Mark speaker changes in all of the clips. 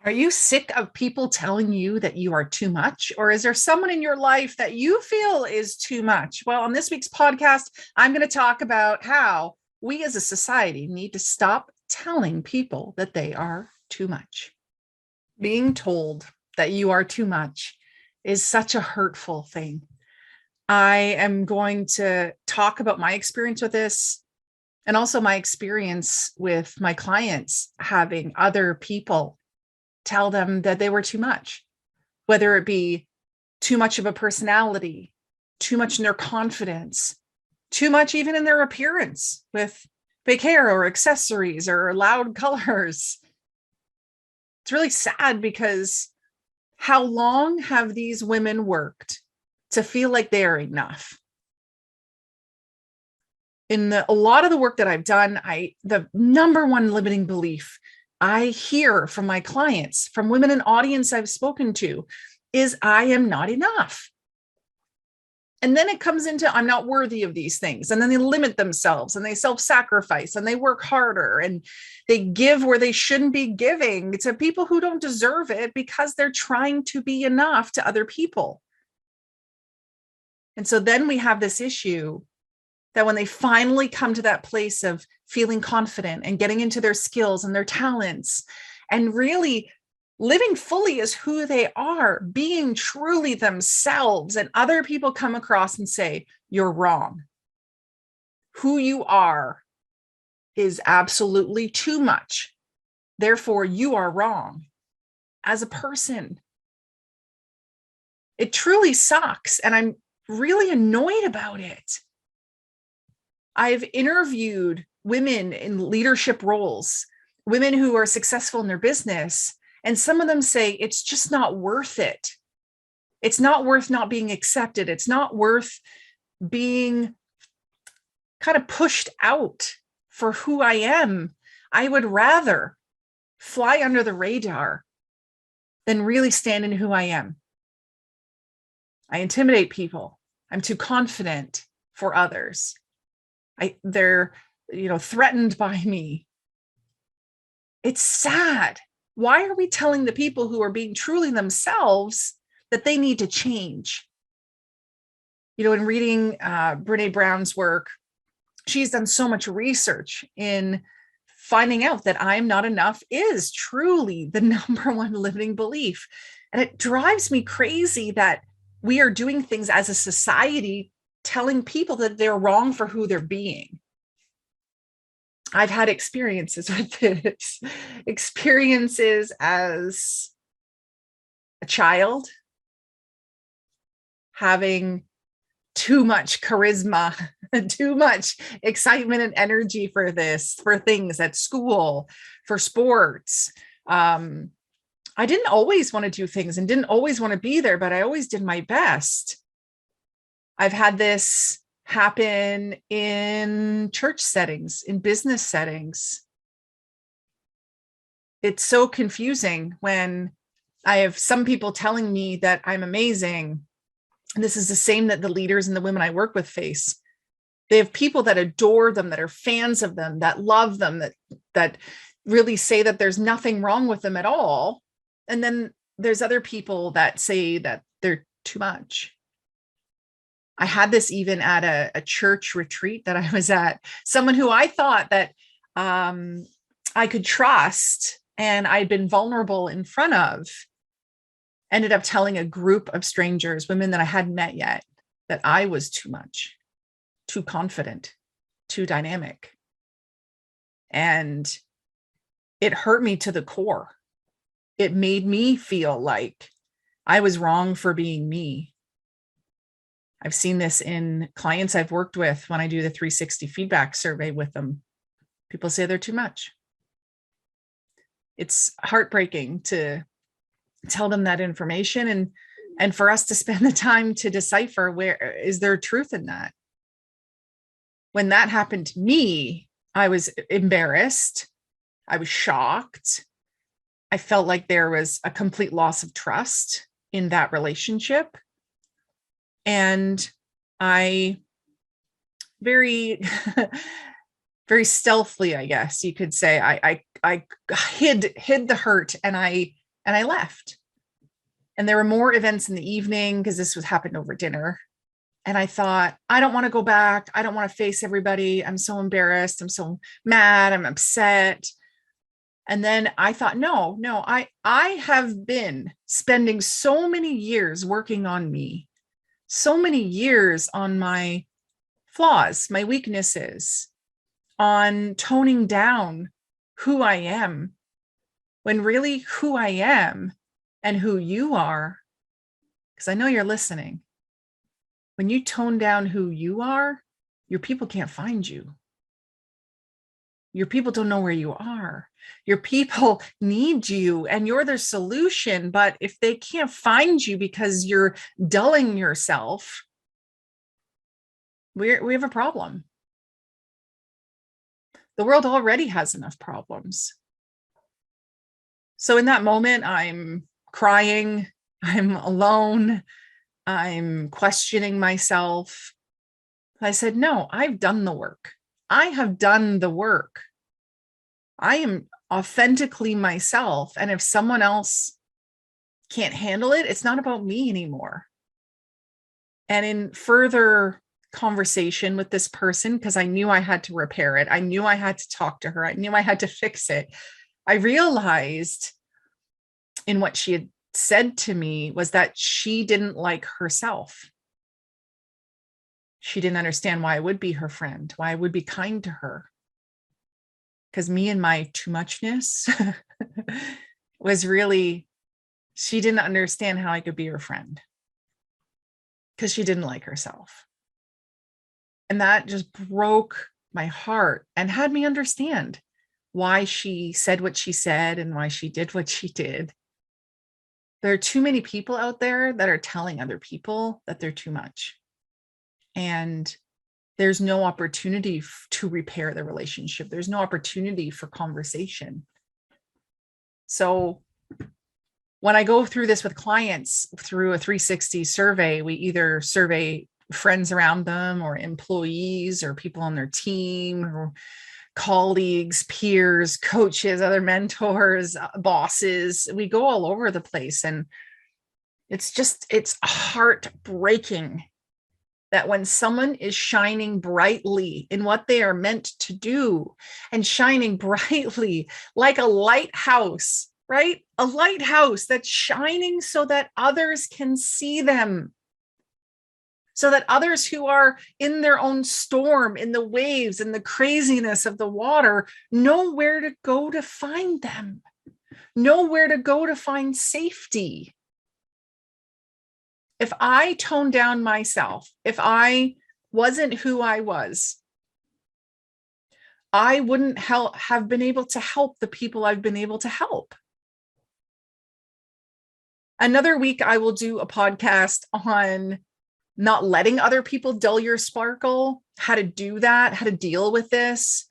Speaker 1: Are you sick of people telling you that you are too much? Or is there someone in your life that you feel is too much? Well, on this week's podcast, I'm going to talk about how we as a society need to stop telling people that they are too much. Being told that you are too much is such a hurtful thing. I am going to talk about my experience with this and also my experience with my clients having other people tell them that they were too much, whether it be too much of a personality, too much in their confidence, too much even in their appearance with big hair or accessories or loud colors. It's really sad because how long have these women worked to feel like they're enough? In a lot of the work that I've done, the number one limiting belief I hear from my clients, from women in audience I've spoken to, is I am not enough. And then it comes into I'm not worthy of these things. And then they limit themselves and they self-sacrifice and they work harder and they give where they shouldn't be giving to people who don't deserve it because they're trying to be enough to other people. And so then we have this issue that when they finally come to that place of feeling confident and getting into their skills and their talents and really living fully as who they are, being truly themselves, and other people come across and say, you're wrong. Who you are is absolutely too much. Therefore, you are wrong as a person. It truly sucks. And I'm really annoyed about it. I've interviewed women in leadership roles, women who are successful in their business, and some of them say it's just not worth it. It's not worth not being accepted. It's not worth being kind of pushed out for who I am. I would rather fly under the radar than really stand in who I am. I intimidate people. I'm too confident for others. They're, threatened by me. It's sad. Why are we telling the people who are being truly themselves that they need to change? In reading Brene Brown's work, she's done so much research in finding out that I'm not enough is truly the number one limiting belief. And it drives me crazy that we are doing things as a society telling people that they're wrong for who they're being. I've had experiences with this, experiences as a child, having too much charisma, too much excitement and energy for things at school, for sports. I didn't always want to do things and didn't always want to be there, but I always did my best. I've had this happen in church settings, in business settings. It's so confusing when I have some people telling me that I'm amazing. And this is the same that the leaders and the women I work with face. They have people that adore them, that are fans of them, that love them, that really say that there's nothing wrong with them at all. And then there's other people that say that they're too much. I had this even at a church retreat that I was at. Someone who I thought that I could trust and I'd been vulnerable in front of, ended up telling a group of strangers, women that I hadn't met yet, that I was too much, too confident, too dynamic. And it hurt me to the core. It made me feel like I was wrong for being me. I've seen this in clients I've worked with when I do the 360 feedback survey with them. People say they're too much. It's heartbreaking to tell them that information and for us to spend the time to decipher where is there truth in that. When that happened to me, I was embarrassed. I was shocked. I felt like there was a complete loss of trust in that relationship. And I very, very stealthily, I guess you could say, I hid the hurt and I and I left. And there were more events in the evening because this was happened over dinner. And I thought, I don't want to go back. I don't want to face everybody. I'm so embarrassed. I'm so mad. I'm upset. And then I thought, no, I have been spending so many years working on me, so many years on my flaws, my weaknesses, on toning down who I am, when really who I am and who you are, because I know you're listening. When you tone down who you are, your people can't find you. Your people don't know where you are. Your people need you and you're their solution. But if they can't find you because you're dulling yourself, we have a problem. The world already has enough problems. So in that moment, I'm crying, I'm alone, I'm questioning myself. I said, no, I've done the work. I have done the work. I am authentically myself. And if someone else can't handle it, it's not about me anymore. And in further conversation with this person, because I knew I had to repair it, I knew I had to talk to her, I knew I had to fix it, I realized in what she had said to me was that she didn't like herself. She didn't understand why I would be her friend, why I would be kind to her. Because me and my too muchness was really, she didn't understand how I could be her friend because she didn't like herself. And that just broke my heart and had me understand why she said what she said and why she did what she did. There are too many people out there that are telling other people that they're too much. And there's no opportunity to repair the relationship. There's no opportunity for conversation. So when I go through this with clients through a 360 survey, we either survey friends around them or employees or people on their team or colleagues, peers, coaches, other mentors, bosses. We go all over the place. And it's heartbreaking that when someone is shining brightly in what they are meant to do and shining brightly like a lighthouse, right? A lighthouse that's shining so that others can see them. So that others who are in their own storm, in the waves, in the craziness of the water, know where to go to find them, know where to go to find safety. If I toned down myself, if I wasn't who I was, I wouldn't have been able to help the people I've been able to help. Another week, I will do a podcast on not letting other people dull your sparkle, how to do that, how to deal with this.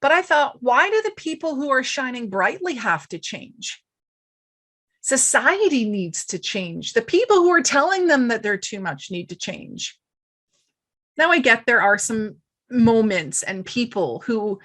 Speaker 1: But I thought, why do the people who are shining brightly have to change? Society needs to change. The people who are telling them that they're too much need to change. Now I get there are some moments and people who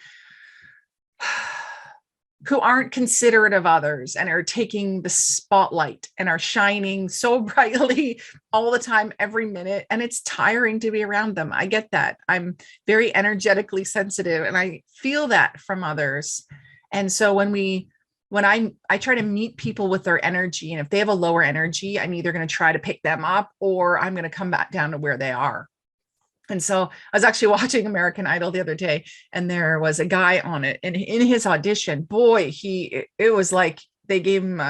Speaker 1: aren't considerate of others and are taking the spotlight and are shining so brightly all the time, every minute. And it's tiring to be around them. I get that. I'm very energetically sensitive and I feel that from others. And so when I try to meet people with their energy, and if they have a lower energy, I'm either going to try to pick them up or I'm going to come back down to where they are. And so I was actually watching American Idol the other day, and there was a guy on it, and in his audition, boy, it was like they gave him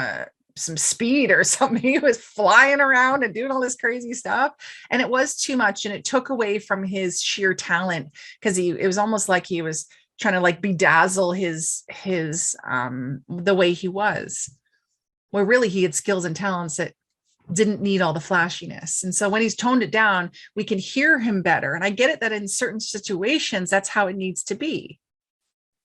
Speaker 1: some speed or something. He was flying around and doing all this crazy stuff, and it was too much, and it took away from his sheer talent because it was almost like he was trying to like bedazzle his the way he was, where really he had skills and talents that didn't need all the flashiness. And so when he's toned it down, we can hear him better. And I get it that in certain situations, that's how it needs to be.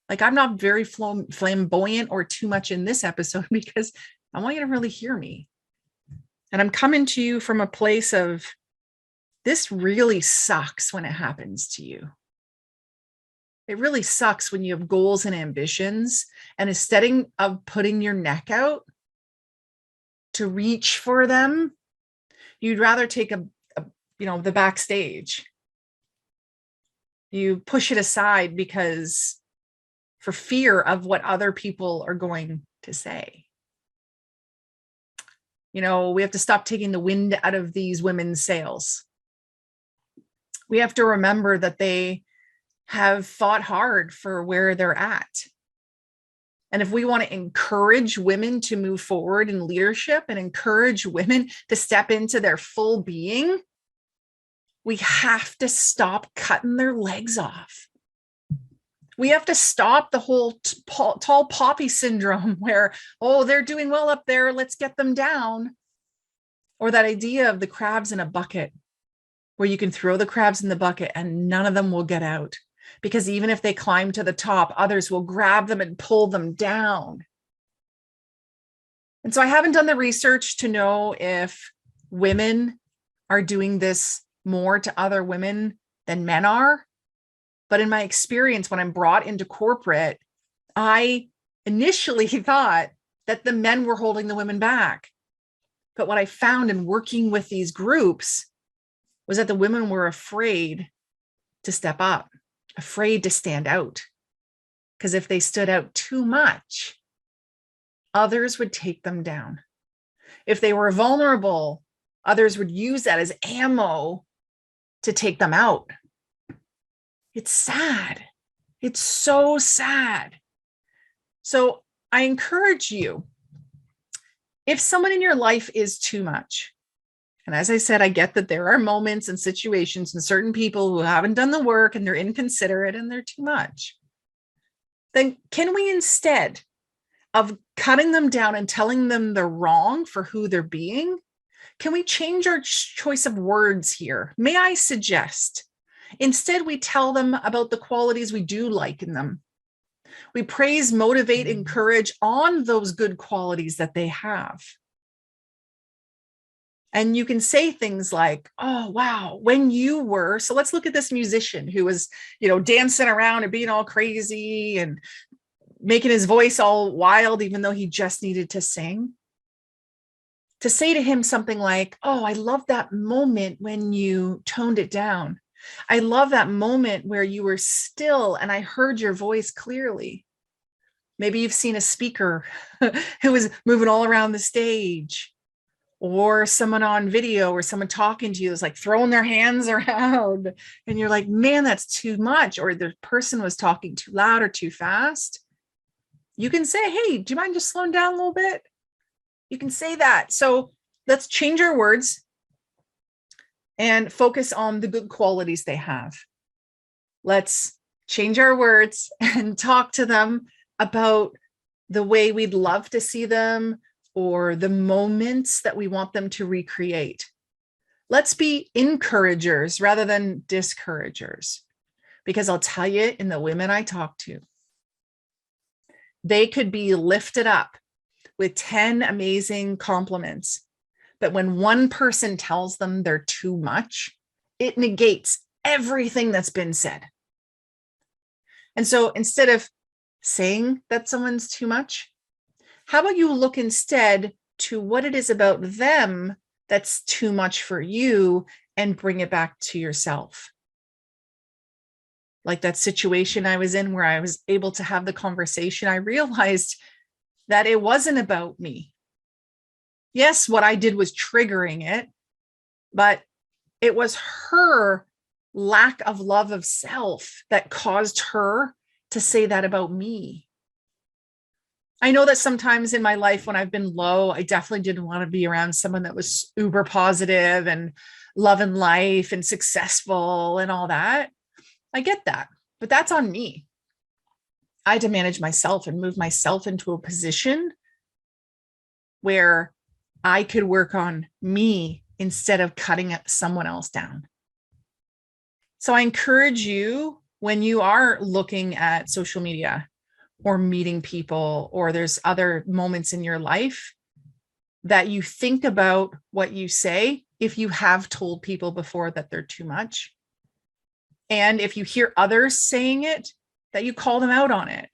Speaker 1: Like I'm not very flamboyant or too much in this episode because I want you to really hear me. And I'm coming to you from a place of this really sucks when it happens to you. It really sucks when you have goals and ambitions, and instead of putting your neck out, to reach for them, you'd rather take the backstage. You push it aside because for fear of what other people are going to say. We have to stop taking the wind out of these women's sails. We have to remember that they have fought hard for where they're at. And if we want to encourage women to move forward in leadership and encourage women to step into their full being, we have to stop cutting their legs off. We have to stop the whole tall poppy syndrome where, oh, they're doing well up there, let's get them down. Or that idea of the crabs in a bucket, where you can throw the crabs in the bucket and none of them will get out. Because even if they climb to the top, others will grab them and pull them down. And so I haven't done the research to know if women are doing this more to other women than men are. But in my experience, when I'm brought into corporate, I initially thought that the men were holding the women back. But what I found in working with these groups was that the women were afraid to step up, afraid to stand out. Because if they stood out too much, others would take them down. If they were vulnerable, others would use that as ammo to take them out. It's sad. It's so sad. So I encourage you, if someone in your life is too much, and as I said, I get that there are moments and situations and certain people who haven't done the work and they're inconsiderate and they're too much, then can we, instead of cutting them down and telling them they're wrong for who they're being, can we change our choice of words here? May I suggest, instead, we tell them about the qualities we do like in them. We praise, motivate, encourage on those good qualities that they have. And you can say things like, oh, wow, when you were, so let's look at this musician who was, dancing around and being all crazy and making his voice all wild, even though he just needed to sing. To say to him something like, oh, I love that moment when you toned it down. I love that moment where you were still and I heard your voice clearly. Maybe you've seen a speaker who was moving all around the stage, or someone on video or someone talking to you is like throwing their hands around and you're like, man, that's too much. Or the person was talking too loud or too fast. You can say, hey, do you mind just slowing down a little bit? You can say that. So let's change our words and focus on the good qualities they have. Let's change our words and talk to them about the way we'd love to see them or the moments that we want them to recreate. Let's be encouragers rather than discouragers. Because I'll tell you, in the women I talk to, they could be lifted up with 10 amazing compliments. But when one person tells them they're too much, it negates everything that's been said. And so instead of saying that someone's too much, how about you look instead to what it is about them that's too much for you and bring it back to yourself? Like that situation I was in where I was able to have the conversation, I realized that it wasn't about me. Yes, what I did was triggering it, but it was her lack of love of self that caused her to say that about me. I know that sometimes in my life when I've been low, I definitely didn't want to be around someone that was uber positive and loving life and successful and all that. I get that, but that's on me. I had to manage myself and move myself into a position where I could work on me instead of cutting someone else down. So I encourage you, when you are looking at social media or meeting people, or there's other moments in your life, that you think about what you say if you have told people before that they're too much. And if you hear others saying it, that you call them out on it.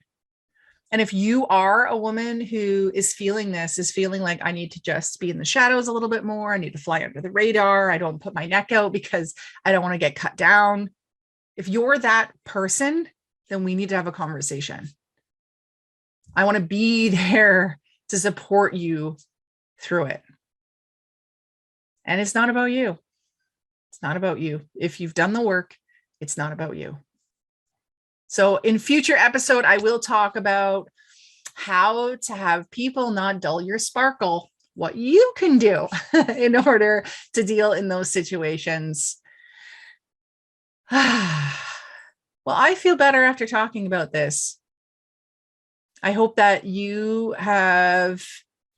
Speaker 1: And if you are a woman who is feeling this, is feeling like I need to just be in the shadows a little bit more, I need to fly under the radar, I don't put my neck out because I don't want to get cut down. If you're that person, then we need to have a conversation. I want to be there to support you through it. And it's not about you. It's not about you. If you've done the work, it's not about you. So in future episode, I will talk about how to have people not dull your sparkle, what you can do in order to deal in those situations. Well, I feel better after talking about this. I hope that you have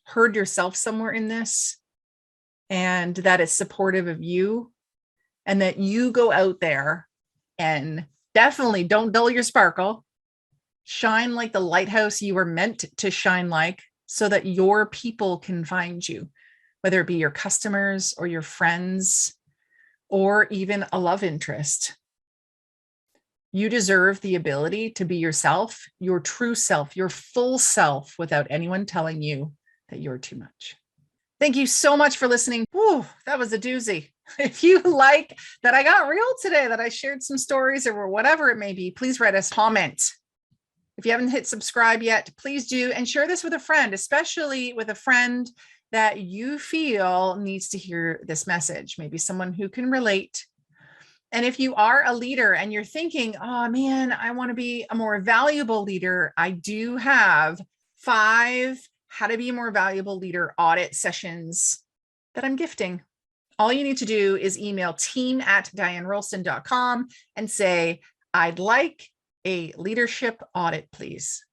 Speaker 1: heard yourself somewhere in this and that it's supportive of you and that you go out there and definitely don't dull your sparkle. Shine like the lighthouse you were meant to shine like, so that your people can find you, whether it be your customers or your friends or even a love interest. You deserve the ability to be yourself, your true self, your full self, without anyone telling you that you're too much. Thank you so much for listening. Whew, that was a doozy. If you like that I got real today, that I shared some stories or whatever it may be, please write us a comment. If you haven't hit subscribe yet, please do, and share this with a friend, especially with a friend that you feel needs to hear this message, maybe someone who can relate. And if you are a leader and you're thinking, oh man, I want to be a more valuable leader, I do have 5 how to be a more valuable leader audit sessions that I'm gifting. All you need to do is email team@dianerolston.com and say, I'd like a leadership audit, please.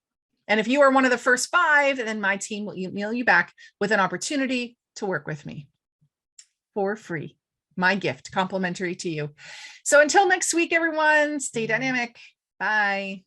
Speaker 1: And if you are one of the first 5, then my team will email you back with an opportunity to work with me for free. My gift, complimentary to you. So until next week, everyone, stay dynamic. Bye.